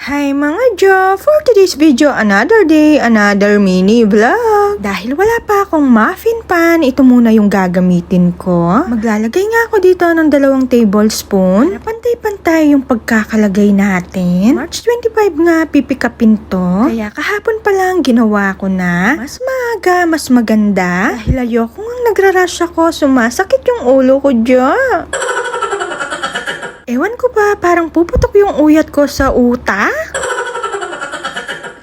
Hi mga Jo! For today's video, another day, another mini vlog. Dahil wala pa akong muffin pan, ito muna yung gagamitin ko. Maglalagay nga ako dito ng 2 tablespoon. Para pantay-pantay yung pagkakalagay natin. March 25 nga, pipikapin to. Kaya kahapon pa lang ginawa ko na. Mas maaga, mas maganda. Dahil ayoko nga nagrarush ako, sumasakit yung ulo ko, Jo. Ewan ko ba, parang puputok yung uyat ko sa utak?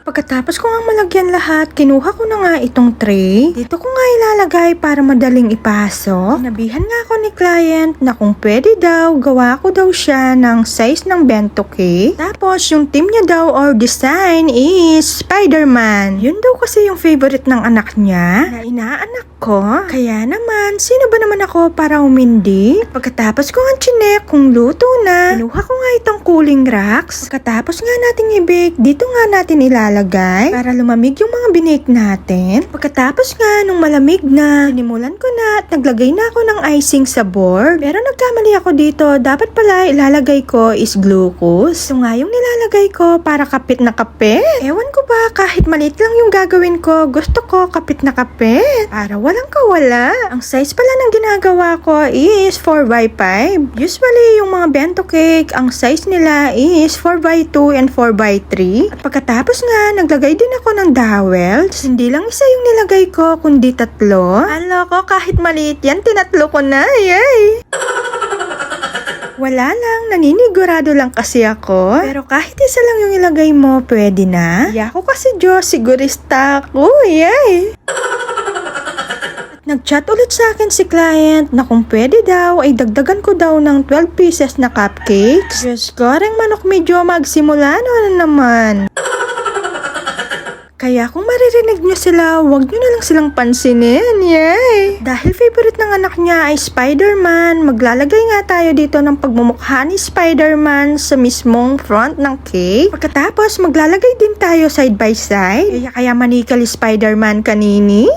Pagkatapos ko nga malagyan lahat, kinuha ko na nga itong tray. Dito ko nga ilalagay para madaling ipasok. Sinabihan nga ako ni client na kung pwede daw, gawa ko daw siya ng size ng bento cake. Tapos yung theme niya daw or design is Spider-Man. Yun daw kasi yung favorite ng anak niya na inaanak ko. Kaya naman, sino ba naman ako para umindi? Pagkatapos ko nga chinek kung luto na, kinuha ko nga itong cooling racks. Pagkatapos nga natin i-bake, dito nga natin ilalagay para lumamig yung mga binake natin. Pagkatapos nga nung malamig na, sinimulan ko na at naglagay na ako ng icing sa board. Pero nagkamali ako dito, dapat pala ilalagay ko is glucose. So nga yung nilalagay ko para kapit na kapit. Ewan ko ba, kahit maliit lang yung gagawin ko, gusto ko kapit na kapit. Para walang kawala. Ang size pala ng ginagawa ko is 4x5. Usually yung mga bento cake, ang size nila is 4x2 and 4x3. At pagkatapos nga, naglagay din ako ng dowels. Hindi lang isa yung nilagay ko, kundi 3. Alo ko, kahit maliit yan, tinatlo ko na. Yay! Wala lang, naninigurado lang kasi ako. Pero kahit isa lang yung ilagay mo, pwede na. Iya ko kasi Diyos, sigurista ako. Yay! Nag-chat ulit sa akin si client na kung pwede daw ay dagdagan ko daw ng 12 pieces na cupcakes. Diyos ko, ring manok medyo magsimula na naman. Kaya kung maririnig nyo sila, huwag nyo na lang silang pansinin. Yay! Dahil favorite ng anak niya ay Spider-Man, maglalagay nga tayo dito ng pagmumukha ni Spider-Man sa mismong front ng cake. Pagkatapos, maglalagay din tayo side by side. Kaya manikal Spider-Man kanini.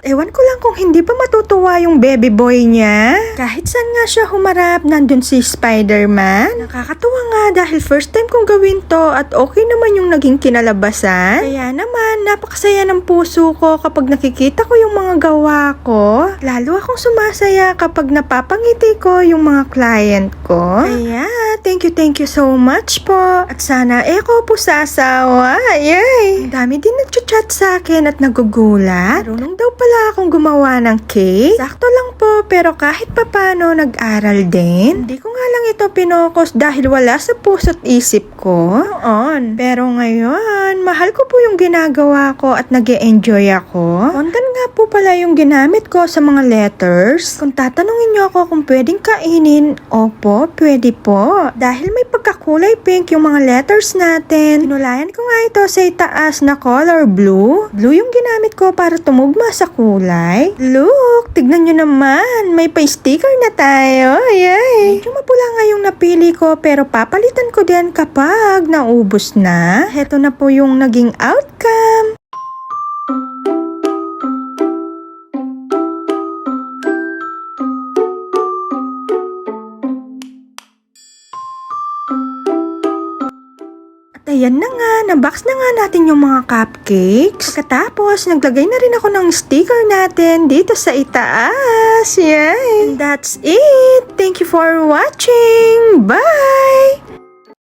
Ewan ko lang kung hindi pa matutuwa yung baby boy niya. Kahit saan nga siya humarap, nandun si Spider-Man. Nakakatuwa nga dahil first time kong gawin to at okay naman yung naging kinalabasan. Kaya naman, napakasaya ng puso ko kapag nakikita ko yung mga gawa ko. Lalo akong sumasaya kapag napapangiti ko yung mga client ko. Kaya, thank you so much po. At sana eko po sa asawa. Yay! Ang dami din nagchat sa akin at nagugulat. Marunong daw pala akong gumawa ng cake. Sakto lang po, pero kahit papano nag-aral din. Hindi ko nga lang ito pinokos dahil wala sa puso't isip ko. Noon. Pero ngayon, mahal ko po yung ginagawa ko at nag-e-enjoy ako. Fondant nga po pala yung ginamit ko sa mga letters. Kung tatanungin nyo ako kung pwedeng kainin, opo, pwede po. Dahil may pagkakulay pink yung mga letters natin, pinulayan ko nga ito sa itaas na color blue. Blue yung ginamit ko para tumugma sa kulay. Look, tignan nyo naman, may pa-sticker na tayo. Yay! Medyo mapula nga yung napili ko pero papalitan ko din kapag naubos na. Heto na po yung naging outcome. Ayan na nga, nabox na nga natin yung mga cupcakes. Pagkatapos, naglagay na rin ako ng sticker natin dito sa itaas. Yay! And that's it! Thank you for watching! Bye!